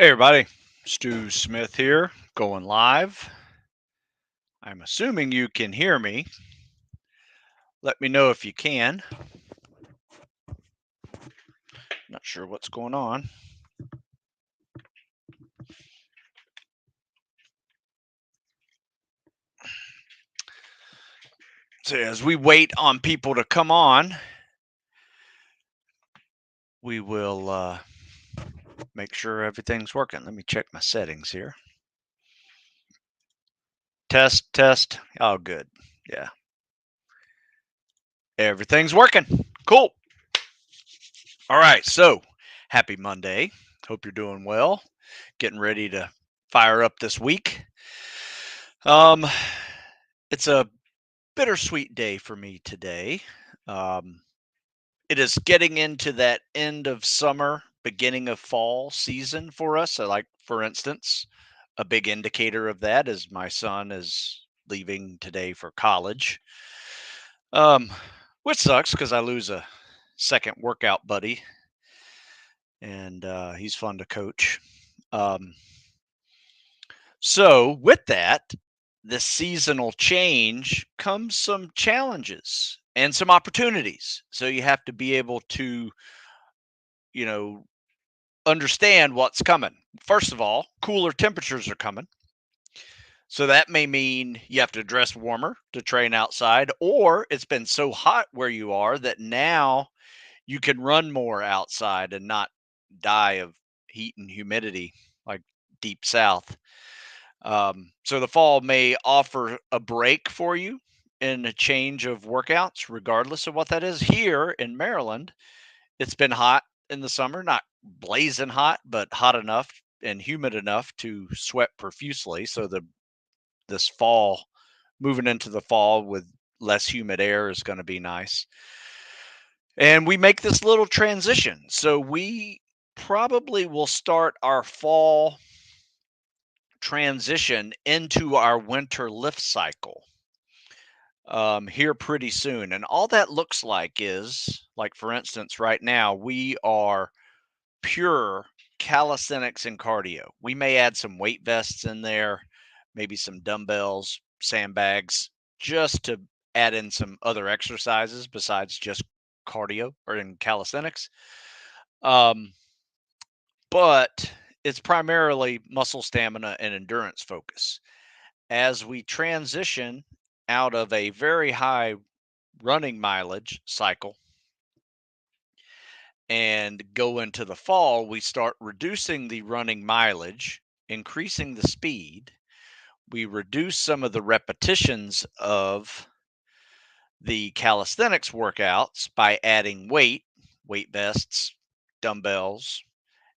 Hey everybody, Stu Smith here, going live. I'm assuming you can hear me. Let me know if you can. Not sure what's going on. So as we wait on people to come on, we will make sure everything's working. Let me check my settings here. Test, test. Oh, good. Yeah. Everything's working. Cool. All right. So happy Monday. Hope you're doing well. Getting ready to fire up this week. Um, it's a bittersweet day for me today. Um, it is getting into that end of summer, beginning of fall season for us. So, like, for instance, a big indicator of that is my son is leaving today for college, um, which sucks because I lose a second workout buddy, and he's fun to coach. Um, so, with that, the seasonal change comes some challenges and some opportunities. So, you have to be able to, you know, understand what's coming. First of all, cooler temperatures are coming. So that may mean you have to dress warmer to train outside, or it's been so hot where you are that now you can run more outside and not die of heat and humidity like deep south. So the fall may offer a break for you in a change of workouts, regardless of what that is. Here in Maryland, it's been hot in the summer, not blazing hot, but hot enough and humid enough to sweat profusely. So this fall, moving into the fall with less humid air is going to be nice. And we make this little transition. So we probably will start our fall transition into our winter lift cycle here pretty soon. And all that looks like is, like, for instance, right now we are pure calisthenics and cardio. We may add some weight vests in there, maybe some dumbbells, sandbags, just to add in some other exercises besides just cardio or in calisthenics. Um, but it's primarily muscle stamina and endurance focus. As we transition out of a very high running mileage cycle and go into the fall, we start reducing the running mileage, increasing the speed. We reduce some of the repetitions of the calisthenics workouts by adding weight vests, dumbbells,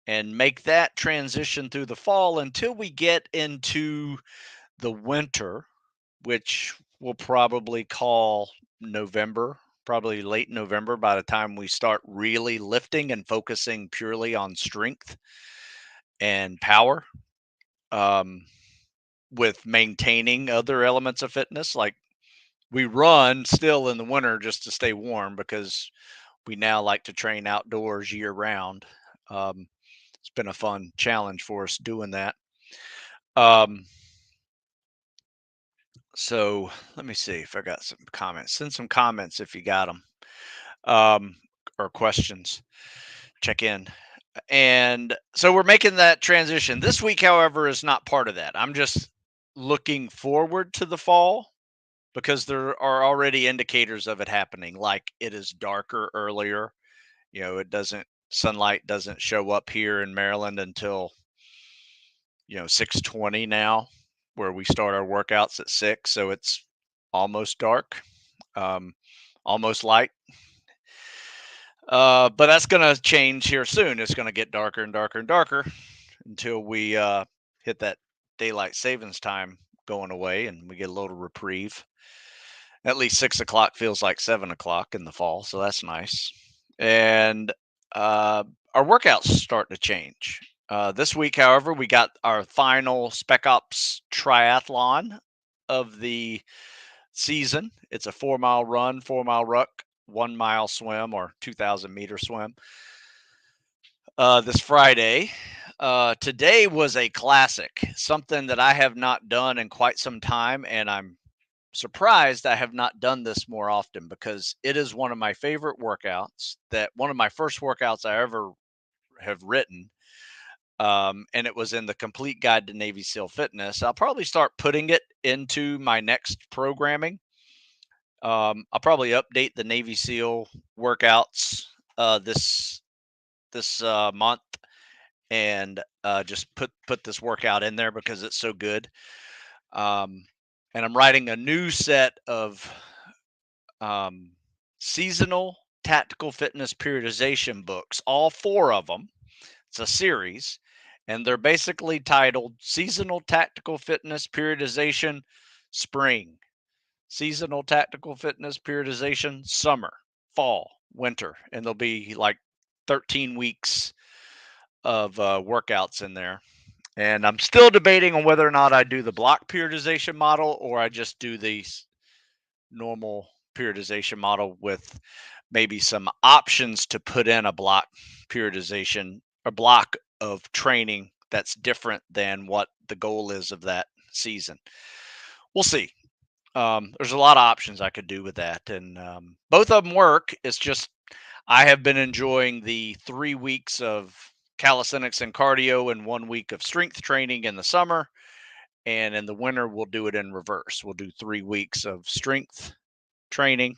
and make that transition through the fall until we get into the winter, which we'll probably call November, probably late November by the time we start really lifting and focusing purely on strength and power, um, with maintaining other elements of fitness. Like, we run still in the winter just to stay warm because we now like to train outdoors year round. Um, it's been a fun challenge for us doing that. Um, so let me see if I got some comments. Send some comments if you got them, um, or questions. Check in. And so we're making that transition. This week, however, is not part of that. I'm just looking forward to the fall because there are already indicators of it happening. Like, it is darker earlier. It doesn't sunlight doesn't show up here in Maryland until 6:20 now, where we start our workouts at 6, so it's almost dark, um, almost light. But that's gonna change here soon. It's gonna get darker and darker and darker until we hit that daylight savings time going away, and we get a little reprieve. At least 6 o'clock feels like 7 o'clock in the fall, so that's nice. And uh, our workouts starting to change. This week, however, we got our final Spec Ops triathlon of the season. It's a 4 mile run, 4 mile ruck, 1 mile swim, or 2,000 meter swim. This Friday, Today was a classic, something that I have not done in quite some time, and I'm surprised I have not done this more often because it is one of my favorite workouts. That one of my first workouts I ever have written, and it was in the Complete Guide to Navy SEAL Fitness. I'll probably start putting it into my next programming. I'll probably update the Navy SEAL workouts this month and just put this workout in there because it's so good. Um, and I'm writing a new set of um, seasonal tactical fitness periodization books, all four of them. It's a series, and they're basically titled Seasonal Tactical Fitness Periodization Spring, Seasonal Tactical Fitness Periodization Summer, Fall, Winter. And there'll be like 13 weeks of workouts in there. And I'm still debating on whether or not I do the block periodization model or I just do the normal periodization model with maybe some options to put in a block periodization, a block of training that's different than what the goal is of that season. We'll see. There's a lot of options I could do with that, and both of them work. It's just I have been enjoying the 3 weeks of calisthenics and cardio and 1 week of strength training in the summer. And in the winter, we'll do it in reverse. We'll do 3 weeks of strength training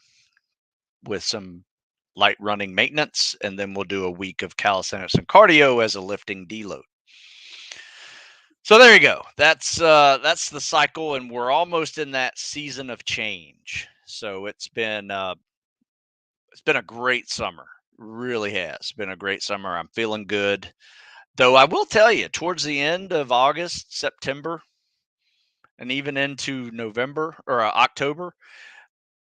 with some light running maintenance, and then we'll do a week of calisthenics and cardio as a lifting deload. So there you go. That's the cycle, and we're almost in that season of change. So it's been a great summer. Really has been a great summer. I'm feeling good. Though I will tell you, towards the end of August, September, and even into November or October,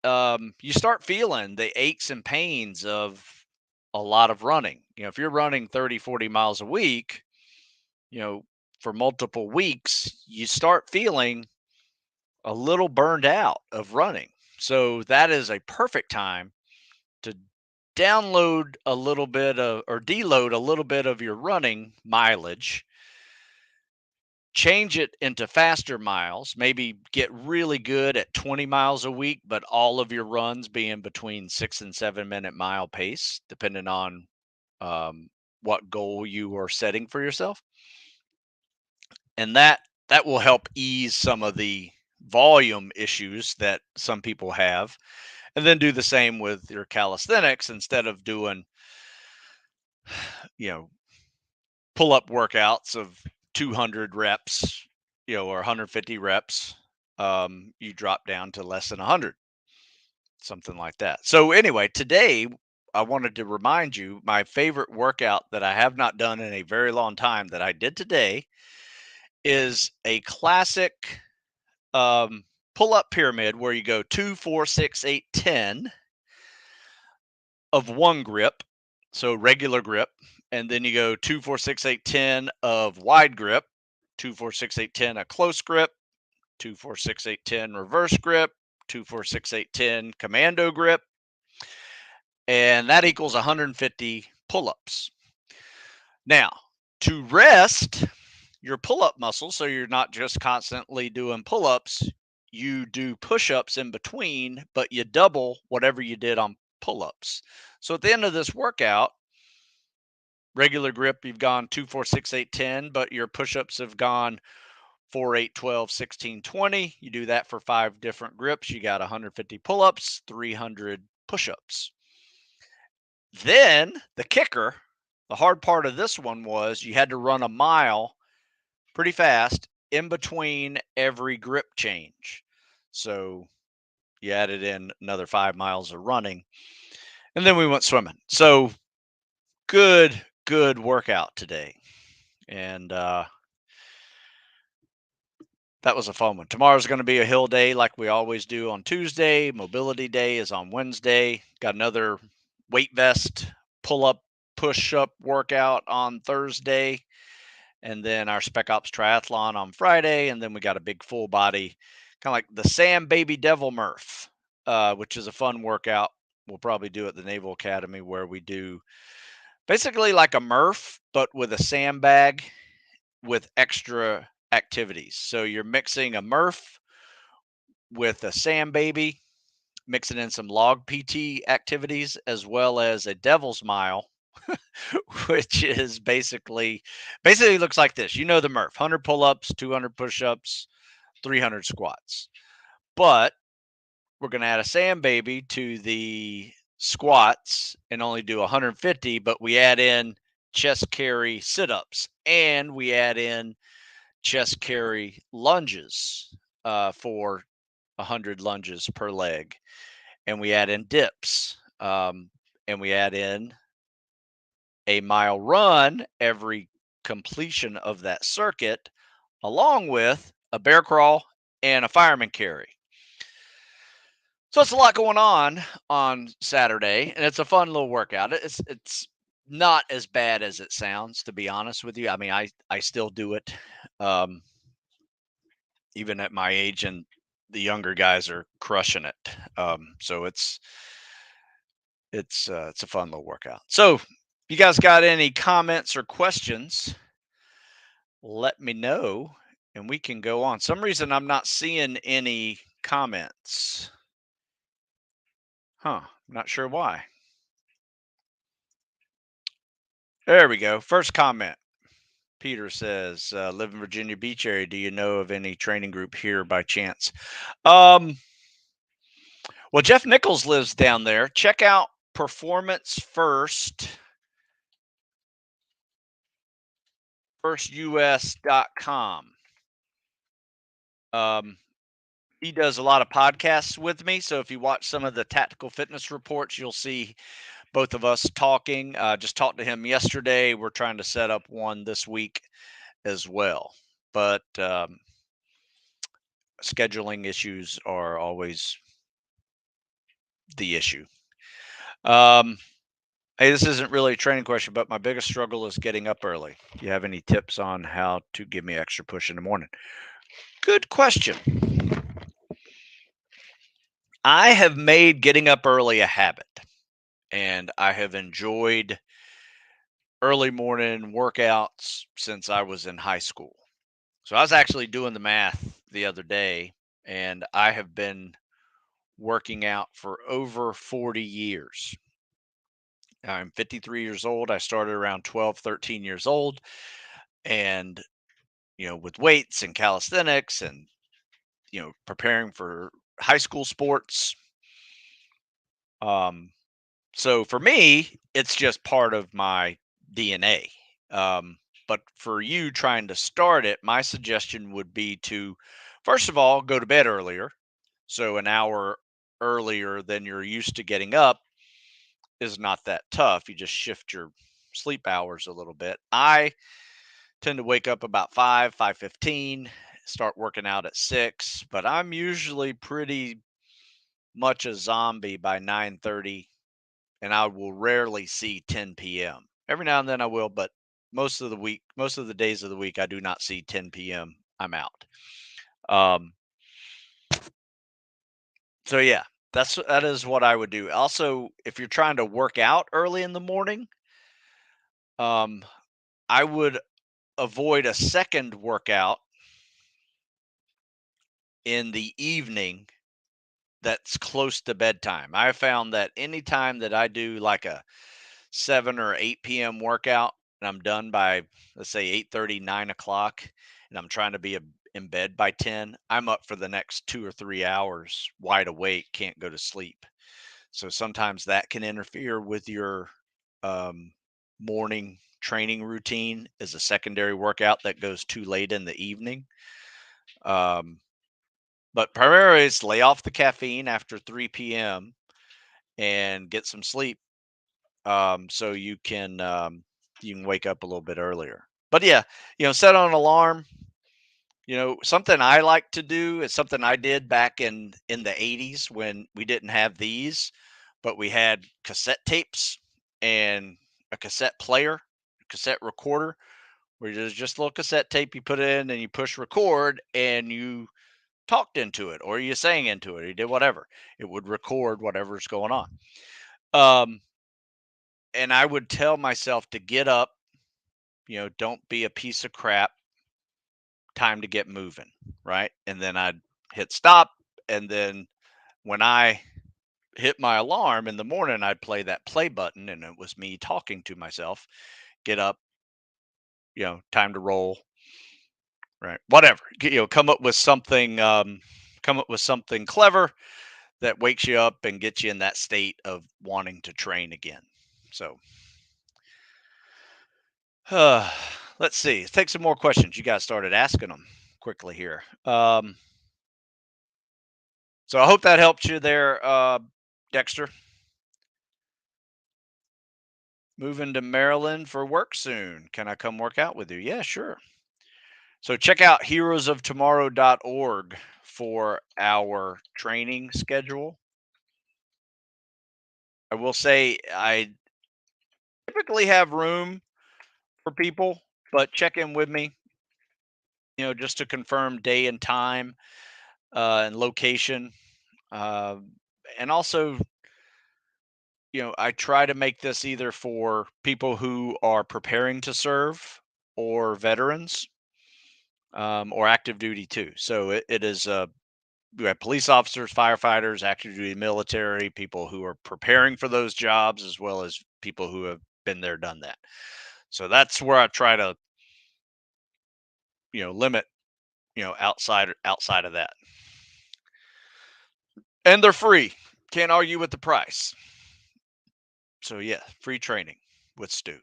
you start feeling the aches and pains of a lot of running. If you're running 30, 40 miles a week, you know, for multiple weeks, you start feeling a little burned out of running. So that is a perfect time to download a little bit of or deload a little bit of your running mileage, change it into faster miles, maybe get really good at 20 miles a week, but all of your runs being between 6 and 7 minute mile pace, depending on um, what goal you are setting for yourself. And that will help ease some of the volume issues that some people have. And then do the same with your calisthenics instead of doing, you know, pull up workouts of 200 reps, or 150 reps. You drop down to less than 100, something like that. So, anyway, today I wanted to remind you my favorite workout that I have not done in a very long time that I did today is a classic pull up pyramid where you go 2, 4, 6, 8, 10 of one grip, so regular grip, and then you go 2, 4, 6, 8, 10 of wide grip, 2, 4, 6, 8, 10 a close grip, 2, 4, 6, 8, 10 reverse grip, 2, 4, 6, 8, 10 commando grip, and that equals 150 pull-ups. Now, to rest your pull-up muscle, so you're not just constantly doing pull-ups, you do push-ups in between, but you double whatever you did on pull-ups. So at the end of this workout, regular grip, you've gone 2, 4, 6, 8, 10, but your push-ups have gone 4, 8, 12, 16, 20. You do that for 5 different grips. You got 150 pull-ups, 300 push-ups. Then the kicker, the hard part of this one was you had to run a mile pretty fast in between every grip change. So you added in another 5 miles of running, and then we went swimming. So good workout today. And that was a fun one. Tomorrow's going to be a hill day like we always do on Tuesday. Mobility day is on Wednesday. Got another weight vest, pull up, push up workout on Thursday. And then our Spec Ops triathlon on Friday. And then we got a big full body, kind of like the Sam Baby Devil Murph, which is a fun workout. We'll probably do at the Naval Academy where we do Basically like a Murph, but with a sandbag with extra activities. So you're mixing a Murph with a sand baby, mixing in some log PT activities, as well as a Devil's Mile, which is basically looks like this. You know the Murph: 100 pull-ups, 200 push-ups, 300 squats. But we're going to add a sand baby to the squats and only do 150, but we add in chest carry sit-ups and we add in chest carry lunges for 100 lunges per leg, and we add in dips, and we add in a mile run every completion of that circuit, along with a bear crawl and a fireman carry. So it's a lot going on Saturday, and it's a fun little workout. It's not as bad as it sounds, to be honest with you. I mean, I still do it, um, even at my age, and the younger guys are crushing it. So it's a fun little workout. So, if you guys got any comments or questions, let me know, and we can go on. Some reason I'm not seeing any comments. Huh? Not sure why. There we go. First comment. Peter says, "Live in Virginia Beach area. Do you know of any training group here by chance?" Um, well, Jeff Nichols lives down there. Check out Performance firstus.com. Um, he does a lot of podcasts with me. So if you watch some of the tactical fitness reports, you'll see both of us talking. Just talked to him yesterday. We're trying to set up one this week as well. But scheduling issues are always the issue. Um, hey, this isn't really a training question, but my biggest struggle is getting up early. Do you have any tips on how to give me extra push in the morning? Good question. I have made getting up early a habit, and I have enjoyed early morning workouts since I was in high school. So I was actually doing the math the other day, and I have been working out for over 40 years. I'm 53 years old. I started around 12, 13 years old, and with weights and calisthenics and preparing for high school sports. Um, so for me, it's just part of my DNA. But for you trying to start it, my suggestion would be to, first of all, go to bed earlier. So an hour earlier than you're used to getting up is not that tough. You just shift your sleep hours a little bit. I tend to wake up about 5:15, start working out at 6, but I'm usually pretty much a zombie by 9:30, and I will rarely see 10 p.m. Every now and then I will, but most of the days of the week I do not see 10 p.m. I'm out. Um so yeah, that is what I would do. Also, if you're trying to work out early in the morning, um I would avoid a second workout in the evening that's close to bedtime. I found that anytime that I do like a 7 or 8 p.m. workout and I'm done by, let's say, 8:30, 9 o'clock, and I'm trying to be in bed by 10, I'm up for the next 2 or 3 hours wide awake, can't go to sleep. So sometimes that can interfere with your um, morning training routine as a secondary workout that goes too late in the evening. Um, but primarily, it's lay off the caffeine after 3 p.m. and get some sleep, so you can wake up a little bit earlier. But yeah, set on an alarm. Something I like to do is something I did back in the 80s when we didn't have these, but we had cassette tapes and a cassette player, cassette recorder, where there's just a little cassette tape you put in and you push record and you talked into it or you sang into it, or you did whatever. It would record whatever's going on. Um, and I would tell myself to get up, don't be a piece of crap, time to get moving, right? And then I'd hit stop, and then when I hit my alarm in the morning, I'd play that play button, and it was me talking to myself, get up, time to roll, right? Whatever. Come up with something clever that wakes you up and gets you in that state of wanting to train again. So, uh, let's see. Let's take some more questions. You guys started asking them quickly here. So I hope that helped you there, Dexter. Moving to Maryland for work soon. Can I come work out with you? Yeah, sure. So check out heroesoftomorrow.org for our training schedule. I will say I typically have room for people, but check in with me, just to confirm day and time, and location. Uh, and also, I try to make this either for people who are preparing to serve or veterans, or active duty too. So it is we have police officers, firefighters, active duty military, people who are preparing for those jobs, as well as people who have been there, done that. So that's where I try to, limit, outside of that. And they're free. Can't argue with the price. So yeah, free training with Stu.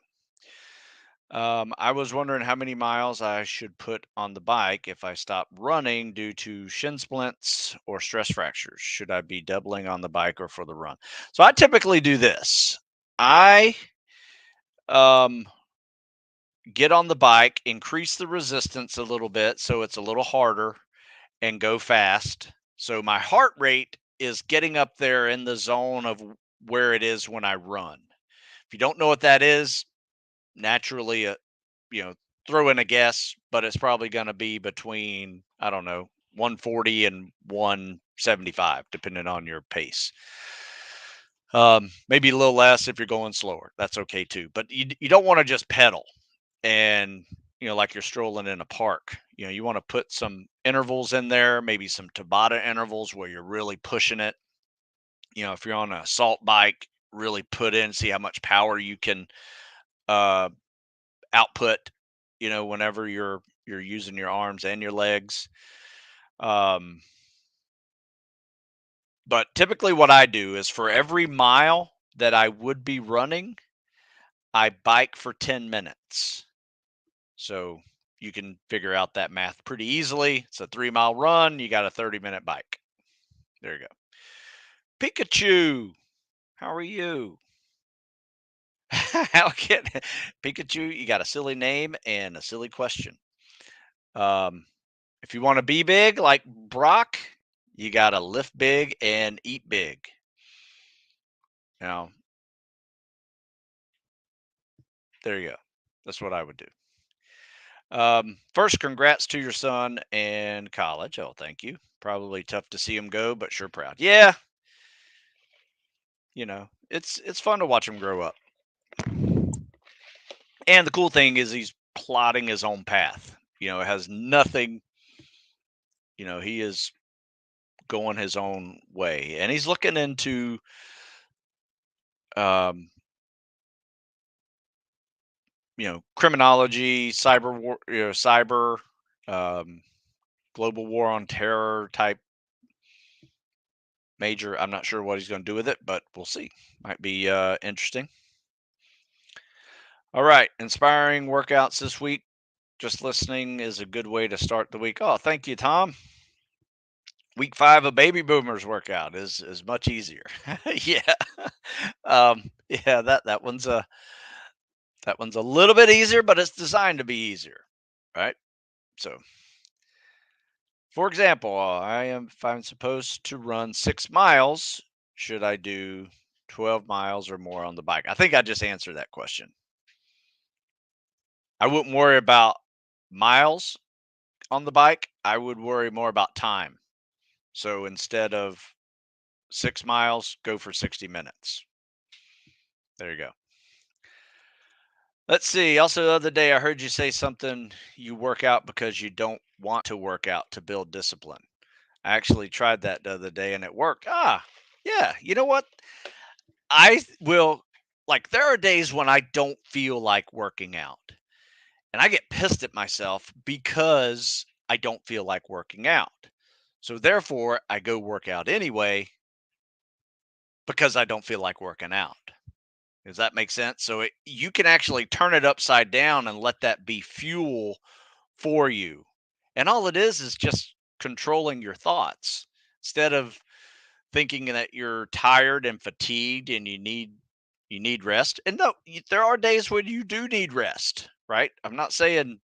I was wondering how many miles I should put on the bike if I stop running due to shin splints or stress fractures. Should I be doubling on the bike or for the run? So I typically do this. I um, get on the bike, increase the resistance a little bit so it's a little harder, and go fast. So my heart rate is getting up there in the zone of where it is when I run. If you don't know what that is, naturally, you know, throw in a guess, but it's probably going to be between, I don't know, 140 and 175, depending on your pace. Maybe a little less if you're going slower. That's okay too. But you don't want to just pedal and, like you're strolling in a park. You want to put some intervals in there, maybe some Tabata intervals where you're really pushing it. If you're on an assault bike, really put in, see how much power you can uh, output, whenever you're using your arms and your legs. Um, but typically what I do is for every mile that I would be running, I bike for 10 minutes. So you can figure out that math pretty easily. It's a 3-mile run, you got a 30-minute bike. There you go. Pikachu, how are you? How can Pikachu, you got a silly name and a silly question. Um, if you want to be big like Brock, you got to lift big and eat big. Now, there you go. That's what I would do. First, congrats to your son in college. Oh, thank you. Probably tough to see him go, but sure proud. Yeah, it's fun to watch him grow up. And the cool thing is he's plotting his own path. It has nothing. He is going his own way, and he's looking into um, criminology, cyber war, cyber, um, global war on terror type major. I'm not sure what he's going to do with it, but we'll see. Might be interesting. All right, inspiring workouts this week. Just listening is a good way to start the week. Oh, thank you, Tom. Week 5 of baby boomers workout is much easier. Yeah. Yeah, that one's a little bit easier, but it's designed to be easier, right? So, for example, if I'm supposed to run 6 miles, should I do 12 miles or more on the bike? I think I just answered that question. I wouldn't worry about miles on the bike. I would worry more about time. So instead of 6 miles, go for 60 minutes. There you go. Let's see. Also, the other day I heard you say something, you work out because you don't want to work out to build discipline. I actually tried that the other day and it worked. Yeah. You know what? Will, like, there are days when I don't feel like working out and I get pissed at myself because I don't feel like working out. So, therefore, I go work out anyway because I don't feel like working out. Does that make sense? So, you can actually turn it upside down and let that be fuel for you. And all it is just controlling your thoughts instead of thinking that you're tired and fatigued and you need rest. And no, there are days when you do need rest, right? I'm not saying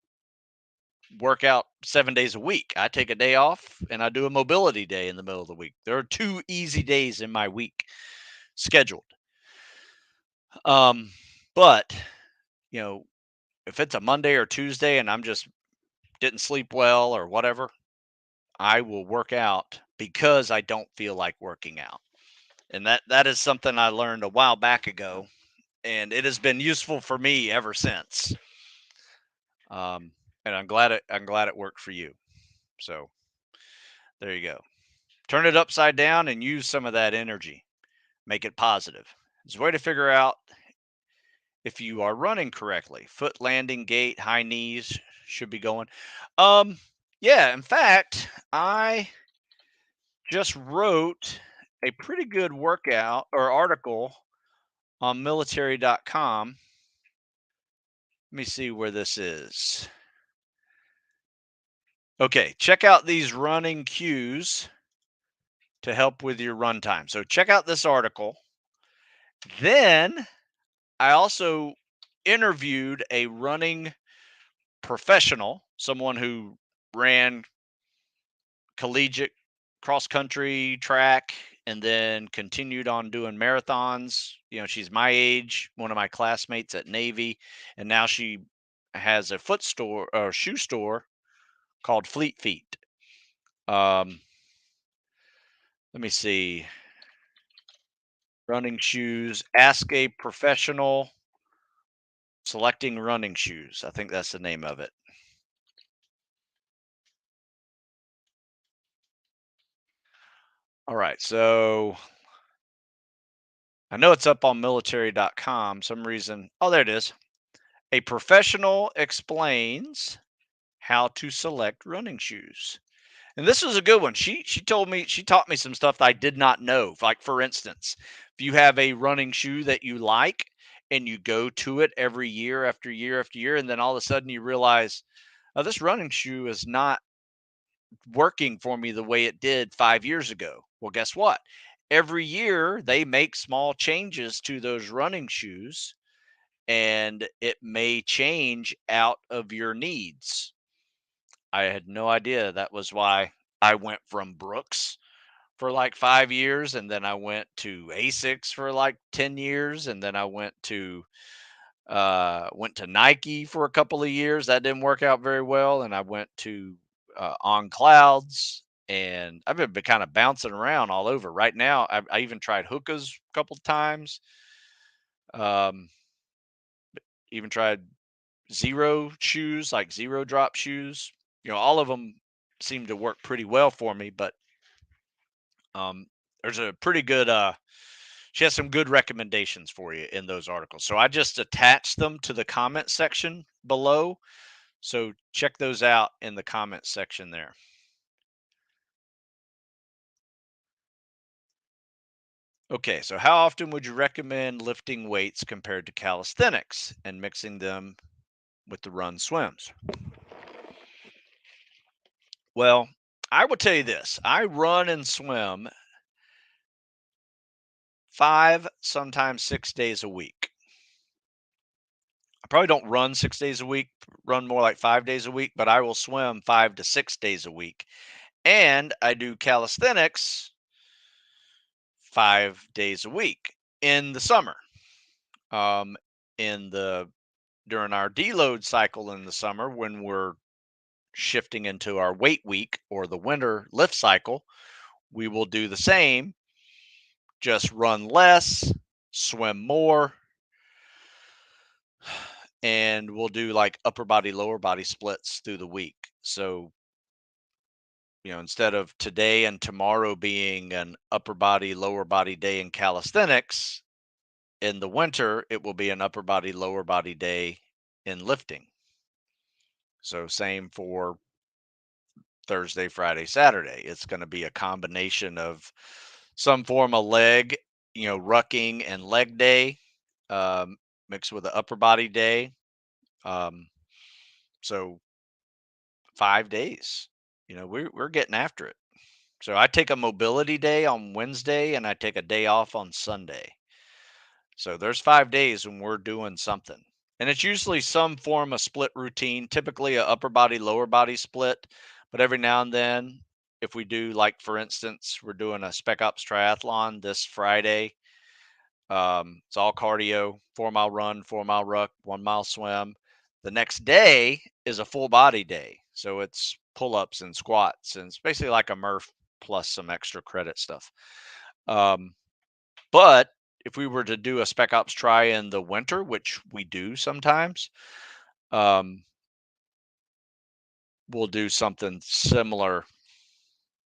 work out 7 days a week. I take a day off and I do a mobility day in the middle of the week. There are 2 easy days in my week scheduled. Um but, you know, if it's a Monday or Tuesday and I'm just didn't sleep well or whatever, I will work out because I don't feel like working out. And that is something I learned a while back ago, and it has been useful for me ever since. Um, and I'm glad it worked for you. So there you go. Turn it upside down and use some of that energy. Make it positive. It's a way to figure out if you are running correctly. Foot landing, gait, high knees should be going. Um, yeah. In fact, I just wrote a pretty good workout or article on military.com. Let me see where this is. Okay, check out these running cues to help with your run time. So check out this article. Then I also interviewed a running professional, someone who ran collegiate cross country track and then continued on doing marathons. She's my age, one of my classmates at Navy, and now she has a foot store or shoe store called Fleet Feet. Um, Let me see. Running shoes. Ask a professional selecting running shoes. I think that's the name of it. All right. So I know it's up on military.com. Some reason. Oh, there it is. A professional explains how to select running shoes. And this was a good one. She taught me some stuff that I did not know. Like, for instance, if you have a running shoe that you like and you go to it every year after year after year, and then all of a sudden you realize, oh, this running shoe is not working for me the way it did 5 years ago. Well, guess what? Every year they make small changes to those running shoes and it may change out of your needs. I had no idea that was why I went from Brooks for like 5 years, and then I went to Asics for like 10 years, and then I went to Nike for a couple of years. That didn't work out very well, and I went to On Clouds, and I've been kind of bouncing around all over. Right now, I even tried Hookahs a couple of times. Um, Even tried zero shoes, like zero drop shoes. All of them seem to work pretty well for me, but um, there's a pretty good she has some good recommendations for you in those articles. So I just attached them to the comment section below. So check those out in the comment section there. Okay, so how often would you recommend lifting weights compared to calisthenics and mixing them with the run swims? Well, I will tell you this. I run and swim 5, sometimes 6 days a week. I probably don't run 6 days a week, run more like 5 days a week, but I will swim 5 to 6 days a week. And I do calisthenics 5 days a week in the summer. Um, in the During our deload cycle in the summer, when we're shifting into our weight week or the winter lift cycle, we will do the same, just run less, swim more. and we'll do like upper body, lower body splits through the week. So, instead of today and tomorrow being an upper body, lower body day in calisthenics, in the winter, it will be an upper body, lower body day in lifting. So, same for Thursday, Friday, Saturday. It's going to be a combination of some form of leg, rucking and leg day, um, mixed with an upper body day. Um, so 5 days, we're getting after it. So I take a mobility day on Wednesday and I take a day off on Sunday. So there's 5 days when we're doing something. And it's usually some form of split routine, typically a upper body, lower body split. But every now and then, if we do, like, for instance, we're doing a Spec Ops triathlon this Friday. It's all cardio, 4 mile run, 4 mile ruck, 1 mile swim. The next day is a full body day. So it's pull ups and squats. And it's basically like a Murph plus some extra credit stuff. Um, but if we were to do a Spec Ops try in the winter, which we do sometimes, um, we'll do something similar.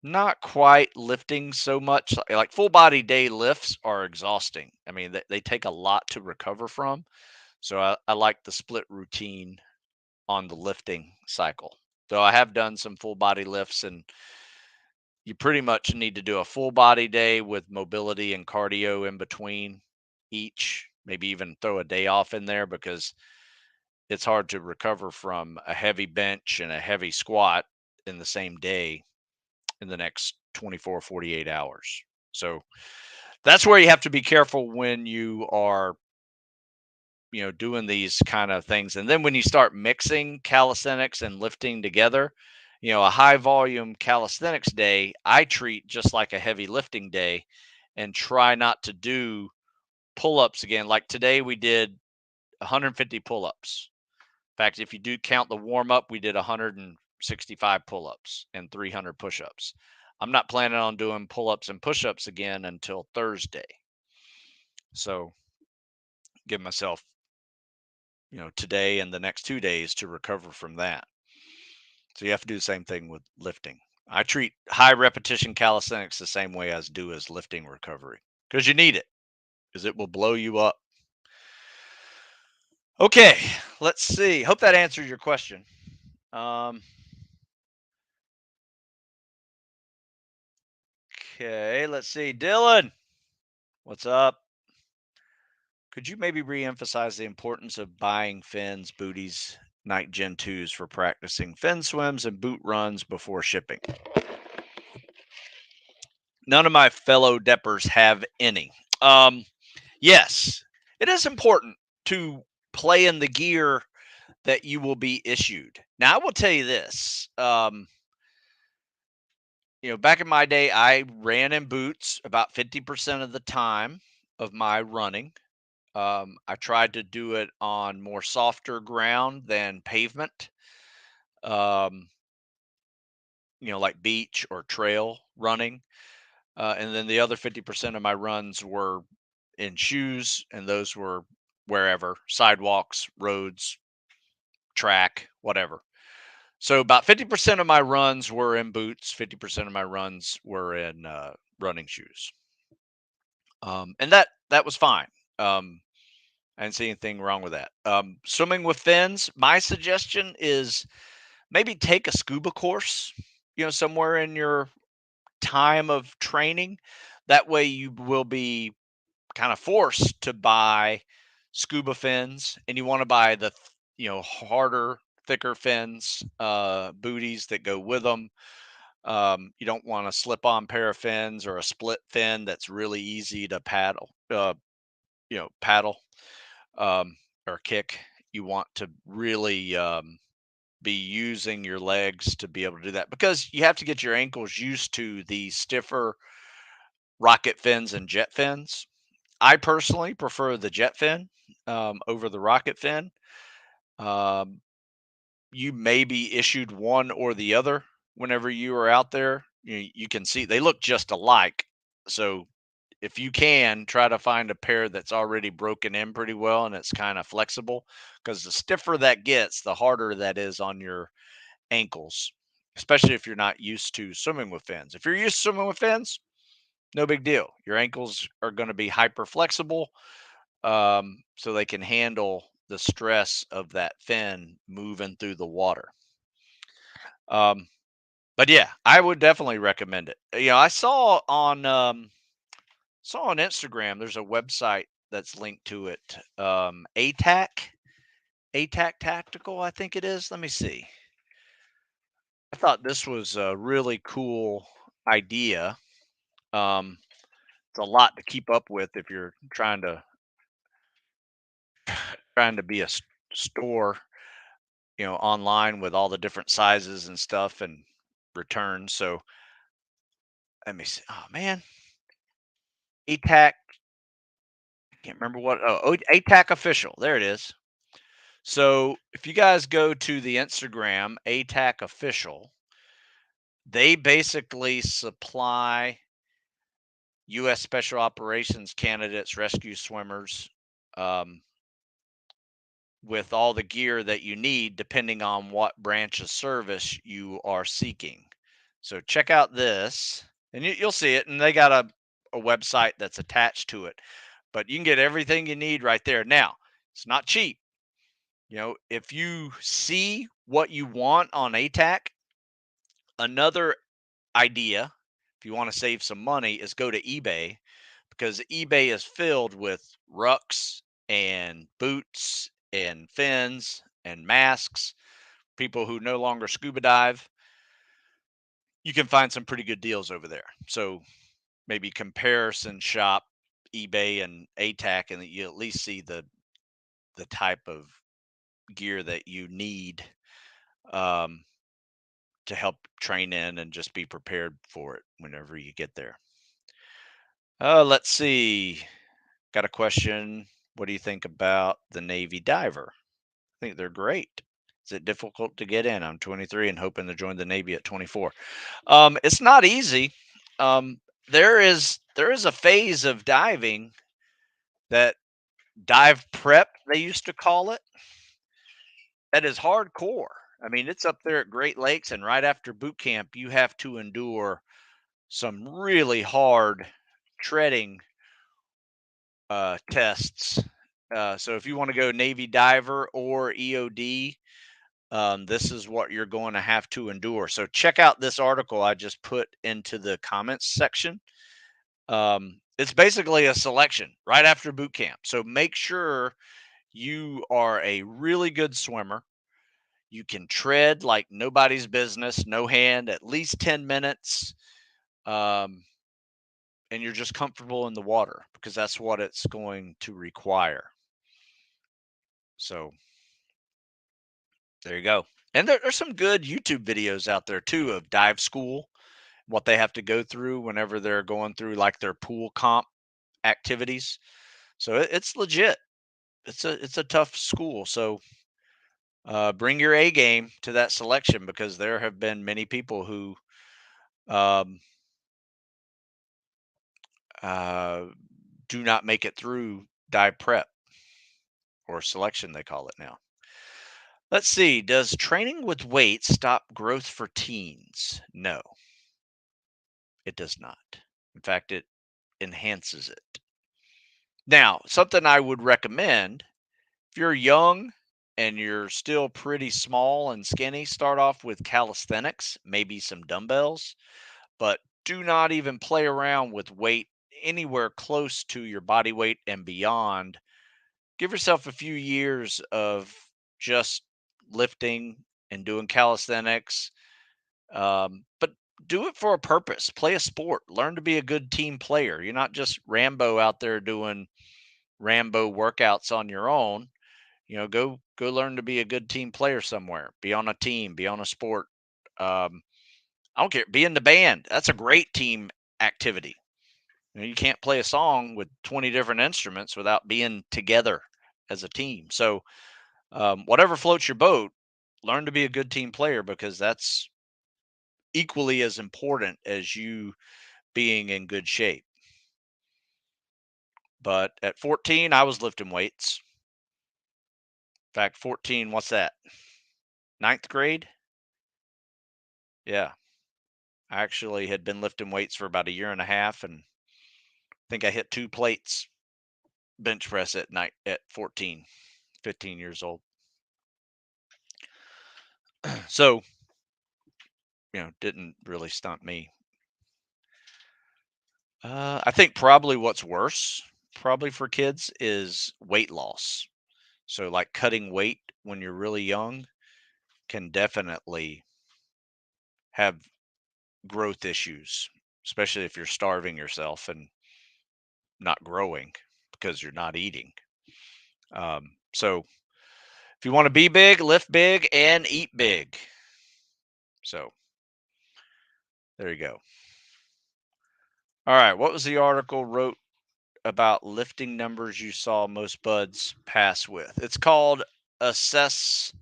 Not quite lifting so much. Like full body day lifts are exhausting. I mean, they take a lot to recover from. So I like the split routine on the lifting cycle. So I have done some full body lifts, and you pretty much need to do a full body day with mobility and cardio in between each, maybe even throw a day off in there because it's hard to recover from a heavy bench and a heavy squat in the same day in the next 24, 48 hours. So that's where you have to be careful when you are, doing these kind of things. And then when you start mixing calisthenics and lifting together, a high volume calisthenics day, I treat just like a heavy lifting day and try not to do pull ups again. Like today, we did 150 pull ups. In fact, if you do count the warm up, we did 165 pull ups and 300 push ups. I'm not planning on doing pull ups and push ups again until Thursday. So give myself, today and the next 2 days to recover from that. So you have to do the same thing with lifting. I treat high repetition calisthenics the same way as do as lifting recovery because you need it, because it will blow you up. Okay, let's see. Hope that answers your question. Um, okay, let's see. Dylan, what's up? Could you maybe re-emphasize the importance of buying fins, booties, night Gen 2s for practicing fin swims and boot runs before shipping? None of my fellow Deppers have any. Yes, it is important to play in the gear that you will be issued. Now, I will tell you this. Back in my day, I ran in boots about 50% of the time of my running. I tried to do it on more softer ground than pavement, um, like beach or trail running. And then the other 50% of my runs were in shoes, and those were wherever, sidewalks, roads, track, whatever. So about 50% of my runs were in boots, 50% of my runs were in running shoes. And that was fine. I didn't see anything wrong with that. Swimming with fins, my suggestion is maybe take a scuba course, somewhere in your time of training. That way you will be kind of forced to buy scuba fins, and you want to buy the, harder, thicker fins, booties that go with them. You don't want a slip-on pair of fins or a split fin that's really easy to paddle, um, or kick. You want to really be using your legs to be able to do that, because you have to get your ankles used to the stiffer rocket fins and jet fins. I personally prefer the jet fin over the rocket fin. Um, you may be issued one or the other whenever you are out there. You can see they look just alike. So if you can, try to find a pair that's already broken in pretty well and it's kind of flexible, because the stiffer that gets, the harder that is on your ankles, especially if you're not used to swimming with fins. If you're used to swimming with fins, no big deal. Your ankles are going to be hyper flexible, so they can handle the stress of that fin moving through the water. Um, but yeah, I would definitely recommend it. I saw on Instagram there's a website that's linked to it. ATAC Tactical, I think it is. Let me see. I thought this was a really cool idea. Um, it's a lot to keep up with if you're trying to be a store, online with all the different sizes and stuff and returns. So let me see. Oh man, ATAC. Can't remember what. ATAC official. There it is. So if you guys go to the Instagram ATAC official, they basically supply U.S. Special Operations candidates, rescue swimmers, um, with all the gear that you need, depending on what branch of service you are seeking. So check out this, and you'll see it. And they got a website that's attached to it, but you can get everything you need right there. Now, it's not cheap. If you see what you want on ATAC, another idea, if you want to save some money, is go to eBay, because eBay is filled with rucks and boots and fins and masks. People who no longer scuba dive, you can find some pretty good deals over there. So maybe comparison shop eBay and ATAC, and you at least see the type of gear that you need, um, to help train in and just be prepared for it whenever you get there. Let's see. Got a question. What do you think about the Navy diver? I think they're great. Is it difficult to get in? I'm 23 and hoping to join the Navy at 24. It's not easy. Um, there is a phase of diving that dive prep, they used to call it, that is hardcore. I mean, it's up there at Great Lakes, and right after boot camp, you have to endure some really hard treading tests. So if you want to go Navy diver or EOD, this is what you're going to have to endure. So check out this article I just put into the comments section. It's basically a selection right after boot camp. So make sure you are a really good swimmer. You can tread like nobody's business, no hand, at least 10 minutes. Um, and you're just comfortable in the water, because that's what it's going to require. So there you go. And there's some good YouTube videos out there too of dive school, what they have to go through whenever they're going through like their pool comp activities. So it's legit. It's a tough school. So bring your A game to that selection, because there have been many people who, um, uh, do not make it through dive prep, or selection, they call it now. Let's see. Does training with weights stop growth for teens? No, it does not. In fact, it enhances it. Now, something I would recommend, if you're young and you're still pretty small and skinny, start off with calisthenics, maybe some dumbbells, but do not even play around with weight anywhere close to your body weight and beyond. Give yourself a few years of just lifting and doing calisthenics, but do it for a purpose. Play a sport. Learn to be a good team player. You're not just Rambo out there doing Rambo workouts on your own. Go learn to be a good team player somewhere. Be on a team. Be on a sport. Um, I don't care. Be in the band. That's a great team activity. You can't play a song with 20 different instruments without being together as a team. So whatever floats your boat, learn to be a good team player, because that's equally as important as you being in good shape. But at 14, I was lifting weights. In fact, 14, what's that? Ninth grade? Yeah. I actually had been lifting weights for about a year and a half, and I think I hit 2 plates bench press at night at 14, 15 years old. So, didn't really stunt me. I think probably what's worse, probably for kids, is weight loss. So, like cutting weight when you're really young can definitely have growth issues, especially if you're starving yourself and not growing because you're not eating. So, if you want to be big, lift big, and eat big. So, there you go. All right. What was the article wrote about lifting numbers you saw most buds pass with? Assess.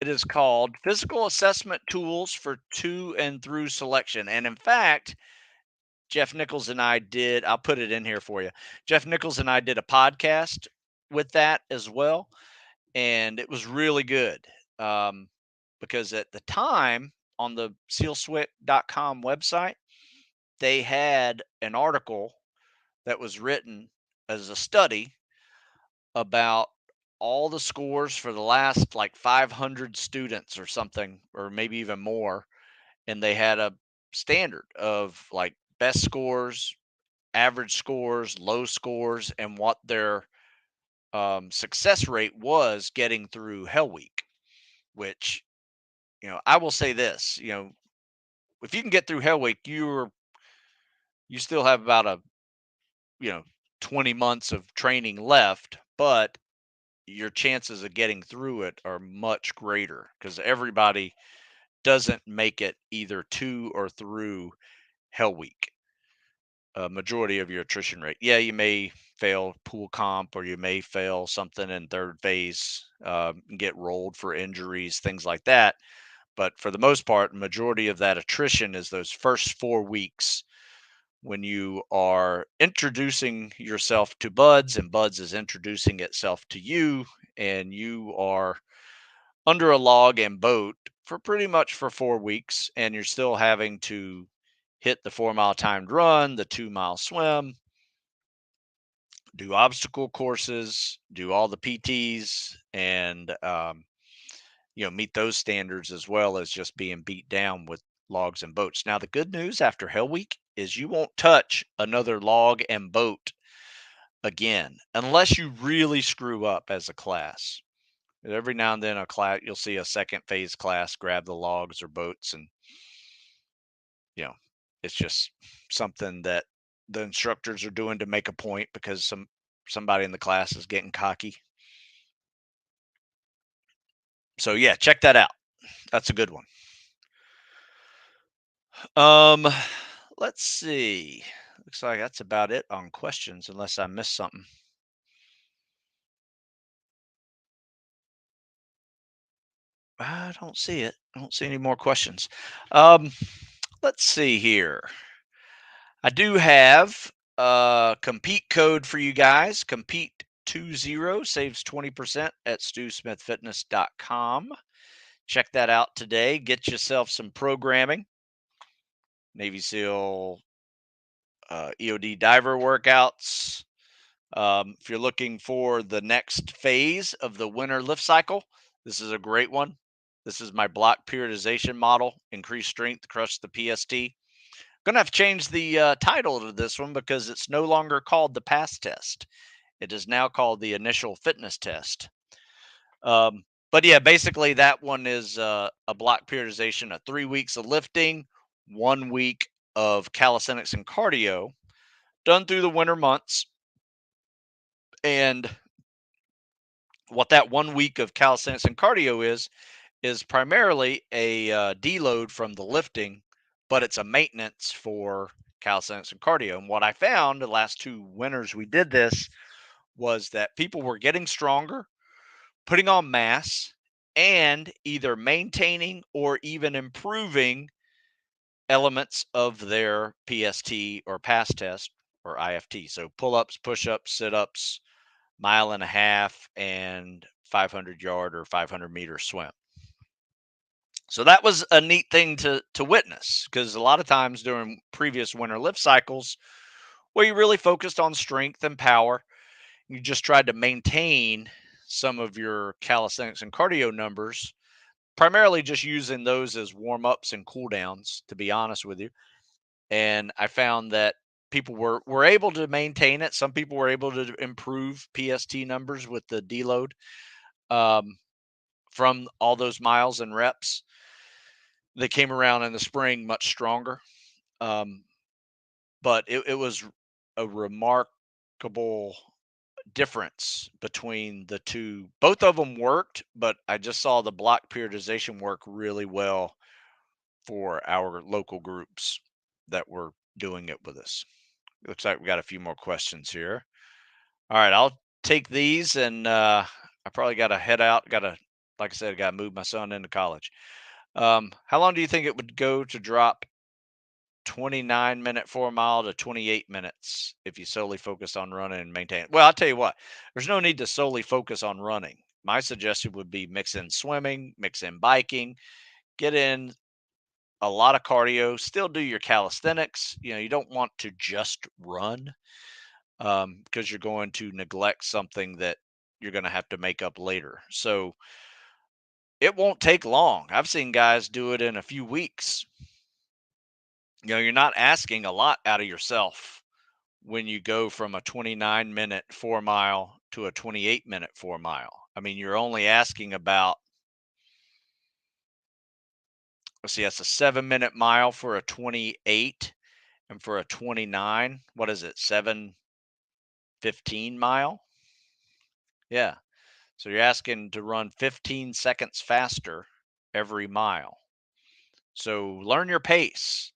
It is called Physical Assessment Tools for To and Through Selection. And in fact, Jeff Nichols and I did, I'll put it in here for you. Jeff Nichols and I did a podcast with that as well. And it was really good because at the time on the sealswick.com website, they had an article that was written as a study about all the scores for the last like 500 students or something, or maybe even more. And they had a standard of like best scores, average scores, low scores, and what their success rate was getting through Hell Week. Which, I will say this, if you can get through Hell Week, you still have about a you know 20 months of training left, but your chances of getting through it are much greater because everybody doesn't make it either to or through Hell Week. A majority of your attrition rate. Yeah, you may fail pool comp or you may fail something in third phase, get rolled for injuries, things like that. But for the most part, majority of that attrition is those first 4 weeks when you are introducing yourself to buds and buds is introducing itself to you, and you are under a log and boat for pretty much for 4 weeks, and you're still having to hit the 4 mile timed run, the 2 mile swim, do obstacle courses, do all the PTs, and meet those standards as well as just being beat down with logs and boats. Now, the good news after Hell Week is you won't touch another log and boat again unless you really screw up as a class. Every now and then, a class you'll see a second phase class grab the logs or boats, and you know it's just something that the instructors are doing to make a point because somebody in the class is getting cocky. So yeah, check that out. That's a good one. Um, let's see. Looks like that's about it on questions, unless I missed something. I don't see it. I don't see any more questions. Um, let's see here. I do have a compete code for you guys. Compete20 saves 20% at stewsmithfitness.com. Check that out today. Get yourself some programming. Navy SEAL EOD diver workouts. If you're looking for the next phase of the winter lift cycle, this is a great one. This is my block periodization model, increase strength, crush the PST. Gonna have to change the title to this one because it's no longer called the PASS test. It is now called the initial fitness test. But yeah, basically that one is a block periodization of 3 weeks of lifting, 1 week of calisthenics and cardio done through the winter months. And what that 1 week of calisthenics and cardio is primarily a deload from the lifting, but it's a maintenance for calisthenics and cardio. And what I found the last 2 winters we did this was that people were getting stronger, putting on mass, and either maintaining or even improving elements of their PST or PASS test or IFT. So pull-ups, push-ups, sit-ups, mile and a half, and 500-yard or 500-meter swim. So that was a neat thing to witness, because a lot of times during previous winter lift cycles, where you really focused on strength and power, you just tried to maintain some of your calisthenics and cardio numbers, primarily just using those as warm-ups and cool downs, to be honest with you. And I found that people were able to maintain it. Some people were able to improve PST numbers with the deload, um, from all those miles and reps. They came around in the spring much stronger. Um, but it was a remarkable difference between the two. Both of them worked, but I just saw the block periodization work really well for our local groups that were doing it with us. Looks like we got a few more questions here. All right, I'll take these, and I probably got to head out. Got to, like I said, got to move my son into college. How long do you think it would go to drop 29-minute 4 mile to 28 minutes if you solely focus on running and maintain it? Well, I'll tell you what, there's no need to solely focus on running. My suggestion would be mix in swimming, mix in biking, get in a lot of cardio, still do your calisthenics. You don't want to just run, because you're going to neglect something that you're going to have to make up later. So it won't take long. I've seen guys do it in a few weeks. You're not asking a lot out of yourself when you go from a 29-minute 4 mile to a 28-minute 4 mile. I mean, you're only asking about, let's see, that's a 7-minute mile for a 28, and for a 29, what is it, 7:15 mile? Yeah. So you're asking to run 15 seconds faster every mile. So learn your pace.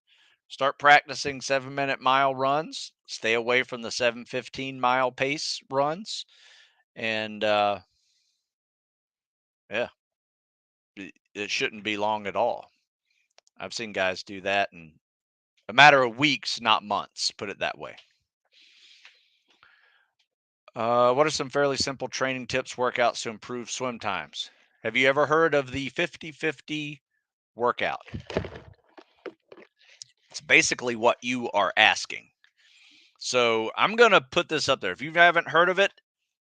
Start practicing 7-minute mile runs. Stay away from the 7:15 mile pace runs. And yeah, it shouldn't be long at all. I've seen guys do that in a matter of weeks, not months, put it that way. What are some fairly simple training tips, workouts to improve swim times? Have you ever heard of the 50-50 workout? It's basically what you are asking. So I'm going to put this up there. If you haven't heard of it,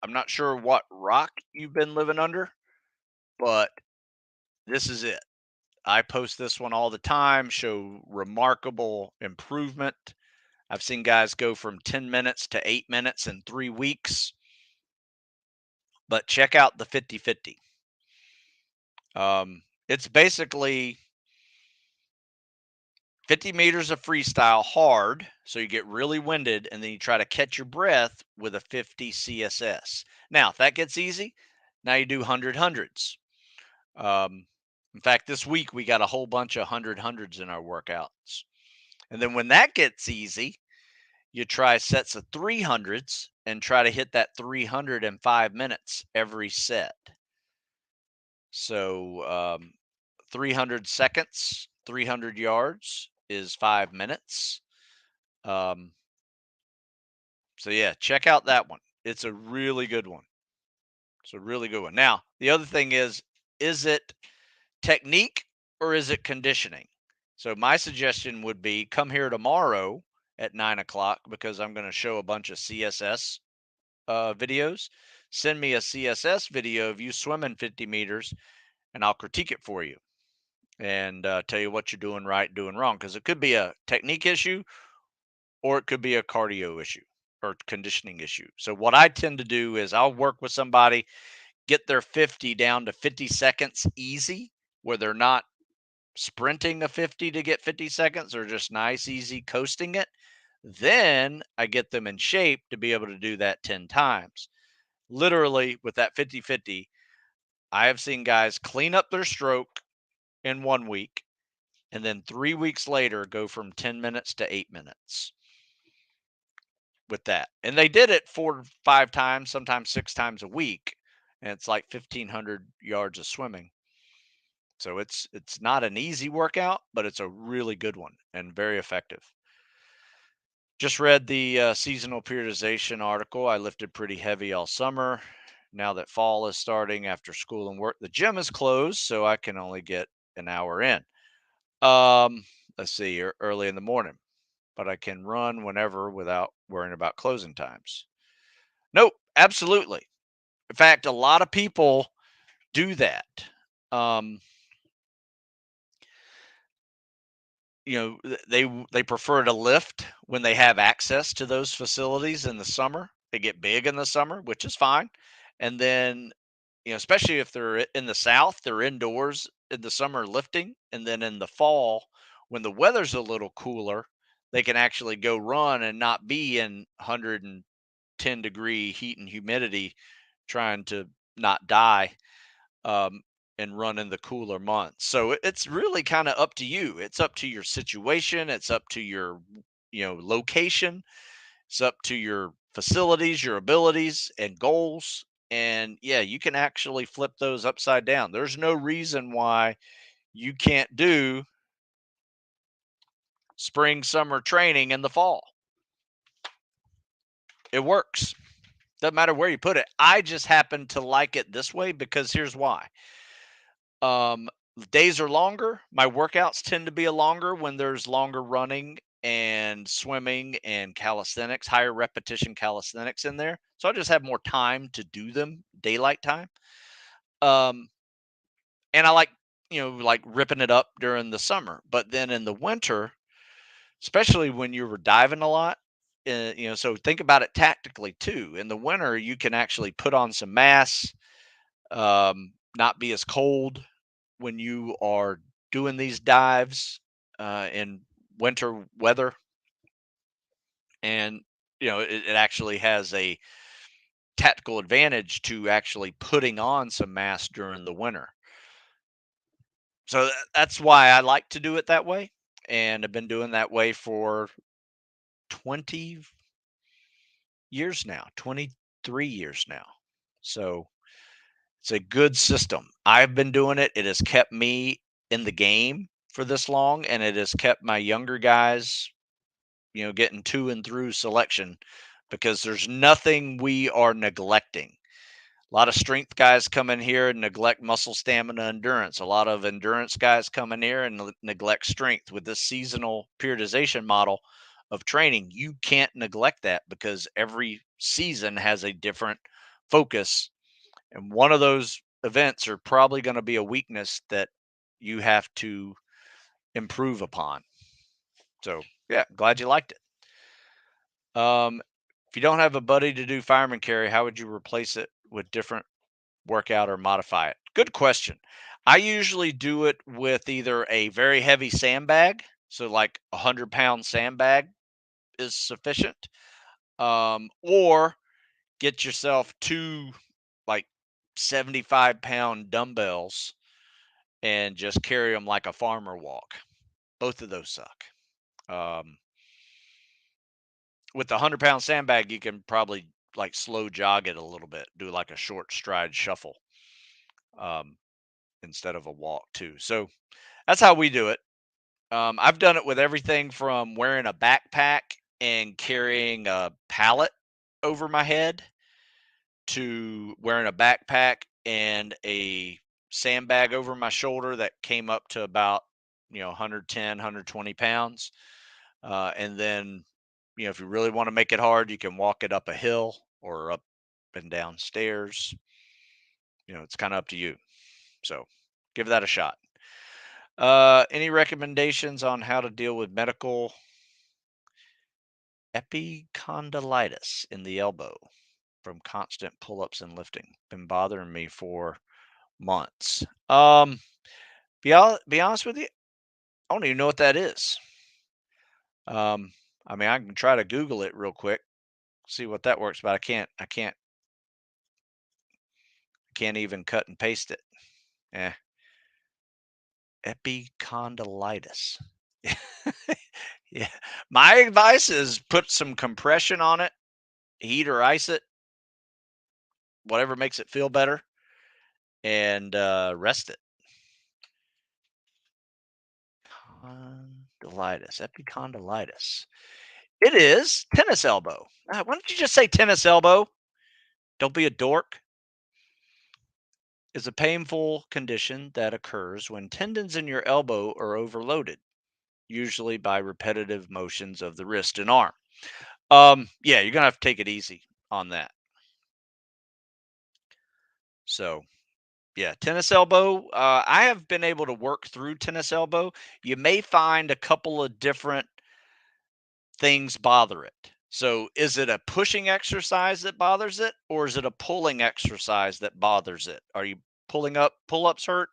I'm not sure what rock you've been living under, but this is it. I post this one all the time, show remarkable improvement. I've seen guys go from 10 minutes to 8 minutes in 3 weeks. But check out the 50-50. It's basically 50 meters of freestyle hard, so you get really winded, and then you try to catch your breath with a 50 CSS. Now, if that gets easy, now you do 100 hundreds. In fact, this week we got a whole bunch of 100 hundreds in our workouts. And then when that gets easy, you try sets of 300s and try to hit that 300 in 5 minutes every set. So 300 seconds, 300 yards is 5 minutes. Um, so yeah, check out that one. It's a really good one. It's a really good one. Now, the other thing is it technique or is it conditioning? So my suggestion would be come here tomorrow at 9 o'clock, because I'm going to show a bunch of CSS videos. Send me a CSS video of you swimming 50 meters, and I'll critique it for you and tell you what you're doing right, doing wrong, because it could be a technique issue or it could be a cardio issue or conditioning issue. So what I tend to do is I'll work with somebody, get their 50 down to 50 seconds easy, where they're not sprinting a 50 to get 50 seconds or just nice, easy coasting it. Then I get them in shape to be able to do that 10 times. Literally, with that 50-50, I have seen guys clean up their stroke in 1 week, and then 3 weeks later go from 10 minutes to 8 minutes with that. And they did it 4 to 5 times, sometimes 6 times a week. And it's like 1,500 yards of swimming. So it's not an easy workout, but it's a really good one and very effective. Just read the seasonal periodization article. I lifted pretty heavy all summer. Now that fall is starting after school and work, the gym is closed, so I can only get an hour in. Um, let's see, early in the morning, but I can run whenever without worrying about closing times. Nope, absolutely. In fact, a lot of people do that. Um, they prefer to lift when they have access to those facilities in the summer. They get big in the summer, which is fine. And then, especially if they're in the south, they're indoors in the summer lifting, and then in the fall when the weather's a little cooler, they can actually go run and not be in 110-degree heat and humidity trying to not die, um, and run in the cooler months. So it's really kind of up to you. It's up to your situation. It's up to your, location. It's up to your facilities, your abilities, and goals. And yeah, you can actually flip those upside down. There's no reason why you can't do spring, summer training in the fall. It works. Doesn't matter where you put it. I just happen to like it this way because here's why. Um, Days are longer. My workouts tend to be a longer when there's longer running and swimming and calisthenics, higher repetition calisthenics in there. So I just have more time to do them daylight time. Um, and I like, like ripping it up during the summer. But then in the winter, especially when you were diving a lot, so think about it tactically too. In the winter, you can actually put on some mass, not be as cold when you are doing these dives in winter weather, and it actually has a tactical advantage to actually putting on some mass during the winter. So that's why I like to do it that way, and I've been doing that way for 20 years now, 23 years now. So it's a good system. I've been doing it. It has kept me in the game for this long, and it has kept my younger guys, getting to and through selection, because there's nothing we are neglecting. A lot of strength guys come in here and neglect muscle, stamina, endurance. A lot of endurance guys come in here and neglect strength. With this seasonal periodization model of training, you can't neglect that because every season has a different focus. And one of those events are probably going to be a weakness that you have to improve upon. So, yeah, glad you liked it. If you don't have a buddy to do fireman carry, how would you replace it with different workout or modify it? Good question. I usually do it with either a very heavy sandbag, so like 100-pound sandbag is sufficient, or get yourself two like 75-pound dumbbells and just carry them like a farmer walk. Both of those suck. Um, with the 100-pound sandbag, you can probably like slow jog it a little bit, do like a short stride shuffle, um, instead of a walk too. So that's how we do it. I've done it with everything from wearing a backpack and carrying a pallet over my head to wearing a backpack and a sandbag over my shoulder that came up to about 110 120 pounds, and then if you really want to make it hard, you can walk it up a hill or up and down stairs. It's kind of up to you. So give that a shot. Any recommendations on how to deal with medical epicondylitis in the elbow from constant pull-ups and lifting? Been bothering me for months. Be honest with you, I don't even know what that is. Um, I mean, I can try to Google it real quick, see what that works, but I can't even cut and paste it. Eh, epicondylitis. Yeah. My advice is put some compression on it, heat or ice it, whatever makes it feel better, and rest it. Condylitis, epicondylitis. It is tennis elbow. Why don't you just say tennis elbow? Don't be a dork. Is a painful condition that occurs when tendons in your elbow are overloaded, usually by repetitive motions of the wrist and arm. Yeah, you're gonna have to take it easy on that. So, yeah, tennis elbow. I have been able to work through tennis elbow. You may find a couple of different things bother it. So, is it a pushing exercise that bothers it, or is it a pulling exercise that bothers it? Are you pulling up? Pull ups hurt.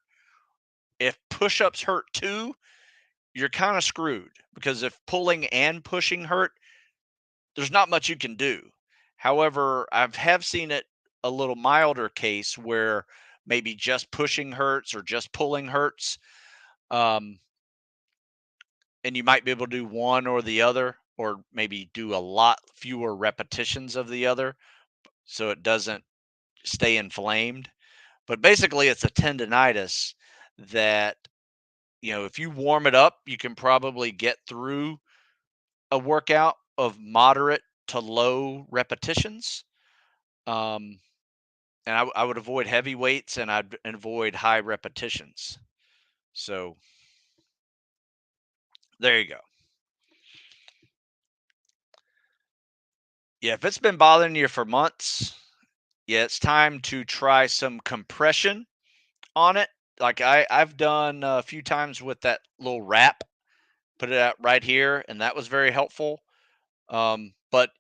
If push ups hurt too, you're kind of screwed because if pulling and pushing hurt, there's not much you can do. However, have seen it a little milder case where maybe just pushing hurts or just pulling hurts. Um, and you might be able to do one or the other, or maybe do a lot fewer repetitions of the other so it doesn't stay inflamed. But basically, it's a tendonitis that, if you warm it up, you can probably get through a workout of moderate to low repetitions. Um, and I would avoid heavy weights and I'd avoid high repetitions. So there you go. Yeah, if it's been bothering you for months, yeah, it's time to try some compression on it. Like I've done a few times with that little wrap, put it out right here, and that was very helpful. But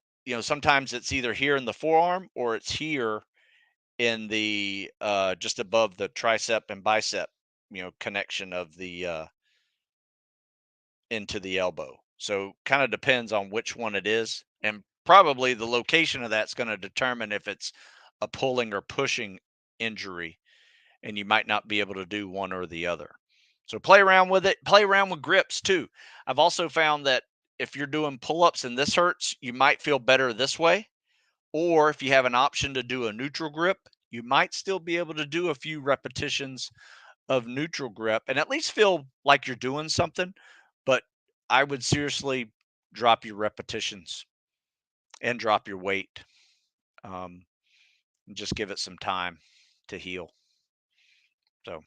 sometimes it's either here in the forearm or it's here in the just above the tricep and bicep, connection of the into the elbow. So kind of depends on which one it is. And probably the location of that's going to determine if it's a pulling or pushing injury. And you might not be able to do one or the other. So play around with it. Play around with grips too. I've also found that if you're doing pull ups and this hurts, you might feel better this way. Or if you have an option to do a neutral grip, you might still be able to do a few repetitions of neutral grip and at least feel like you're doing something. But I would seriously drop your repetitions and drop your weight. Um, and just give it some time to heal. So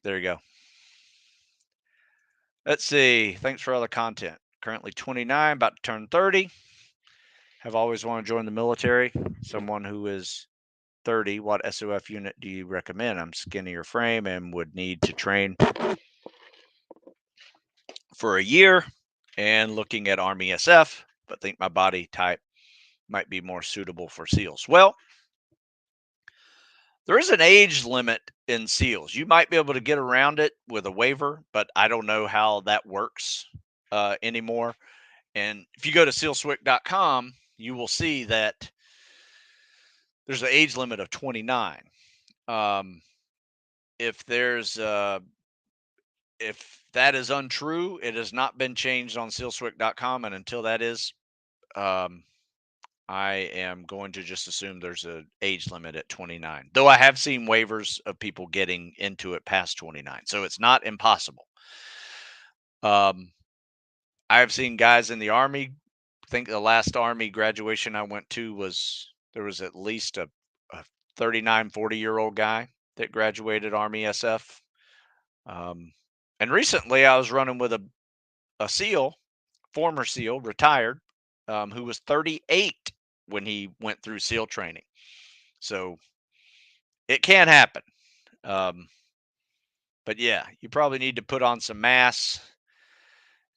there you go. Let's see. Thanks for all the content. Currently 29, about to turn 30. Have always wanted to join the military. Someone who is 30, what SOF unit do you recommend? I'm skinnier frame and would need to train for a year and looking at Army SF, but think my body type might be more suitable for SEALs. Well, there is an age limit in SEALs. You might be able to get around it with a waiver, but I don't know how that works anymore. And if you go to sealswick.com, you will see that there's an age limit of 29. Um, if there's if that is untrue, it has not been changed on sealswick.com, and until that is, um, I am going to just assume there's an age limit at 29. Though I have seen waivers of people getting into it past 29, so it's not impossible. Um, I have seen guys in the Army. I think the last Army graduation I went to was there was at least a 39, 40-year-old guy that graduated Army SF. Um, and recently I was running with a SEAL, former SEAL, retired, who was 38 when he went through SEAL training. So it can happen. Um, but yeah, you probably need to put on some mass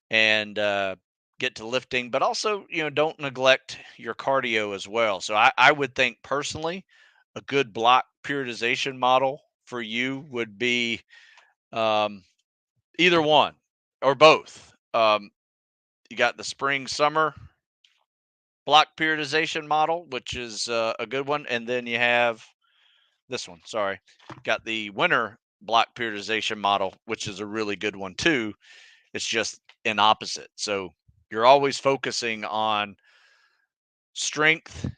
and get to lifting, but also, don't neglect your cardio as well. So I would think personally, a good block periodization model for you would be um, either one or both. You got the spring summer block periodization model, which is a good one, and then you have this one. Sorry, got the winter block periodization model, which is a really good one too. It's just an opposite. So you're always focusing on strength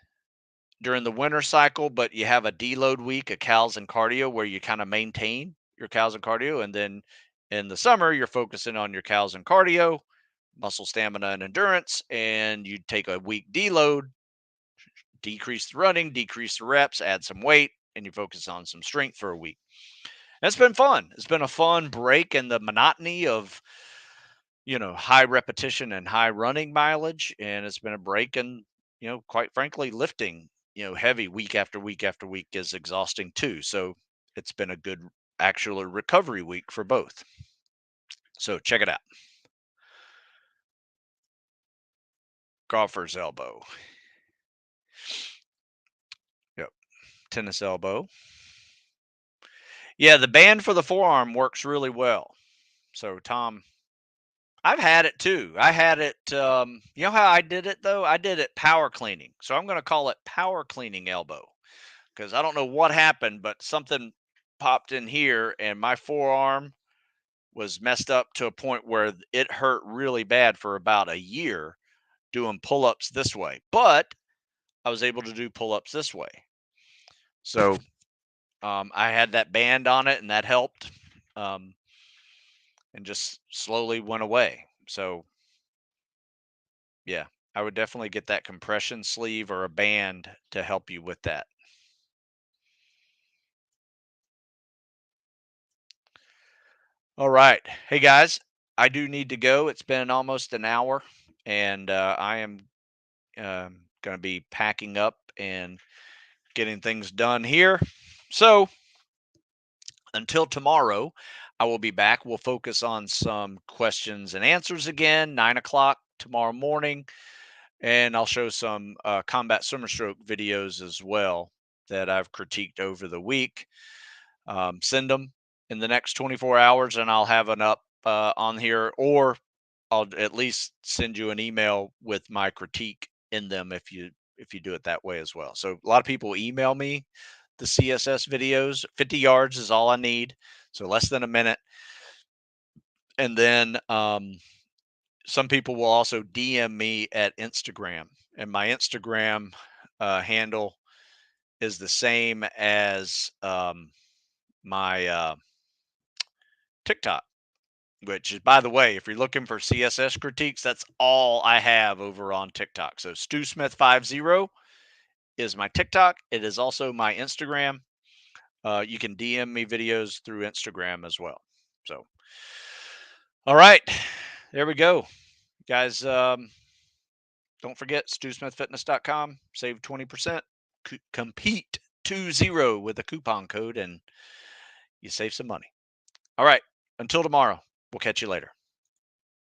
during the winter cycle, but you have a deload week, a cals and cardio, where you kind of maintain your cals and cardio, and then in the summer you're focusing on your cals and cardio, muscle stamina and endurance, and you take a week deload, decrease the running, decrease the reps, add some weight, and you focus on some strength for a week. And it's been fun. It's been a fun break in the monotony of, high repetition and high running mileage. And it's been a break in, quite frankly, lifting, heavy week after week after week is exhausting too. So it's been a good actual recovery week for both. So check it out. Golfer's elbow. Yep. Tennis elbow. Yeah, the band for the forearm works really well. So Tom, I've had it too. I had it. You know how I did it though? I did it power cleaning. So I'm going to call it power cleaning elbow because I don't know what happened, but something popped in here and my forearm was messed up to a point where it hurt really bad for about a year doing pull ups this way. But I was able to do pull ups this way. So I had that band on it and that helped, um, and just slowly went away. So yeah, I would definitely get that compression sleeve or a band to help you with that. All right. Hey guys, I do need to go. It's been almost an hour and I am going to be packing up and getting things done here. So until tomorrow, I will be back. We'll focus on some questions and answers again, 9 o'clock tomorrow morning. And I'll show some combat swimmer stroke videos as well that I've critiqued over the week. Send them in the next 24 hours and I'll have an up on here, or I'll at least send you an email with my critique in them if you do it that way as well. So a lot of people email me the CSS videos. 50 yards is all I need, so less than a minute. And then some people will also DM me at Instagram, and my Instagram handle is the same as my TikTok, which is, by the way, if you're looking for CSS critiques, that's all I have over on TikTok. So Stu Smith 50 is my TikTok. It is also my Instagram. You can DM me videos through Instagram as well. So, all right, there we go, guys. Don't forget StuSmithFitness.com. Save 20%. Compete 20 with a coupon code, and you save some money. All right. Until tomorrow, we'll catch you later.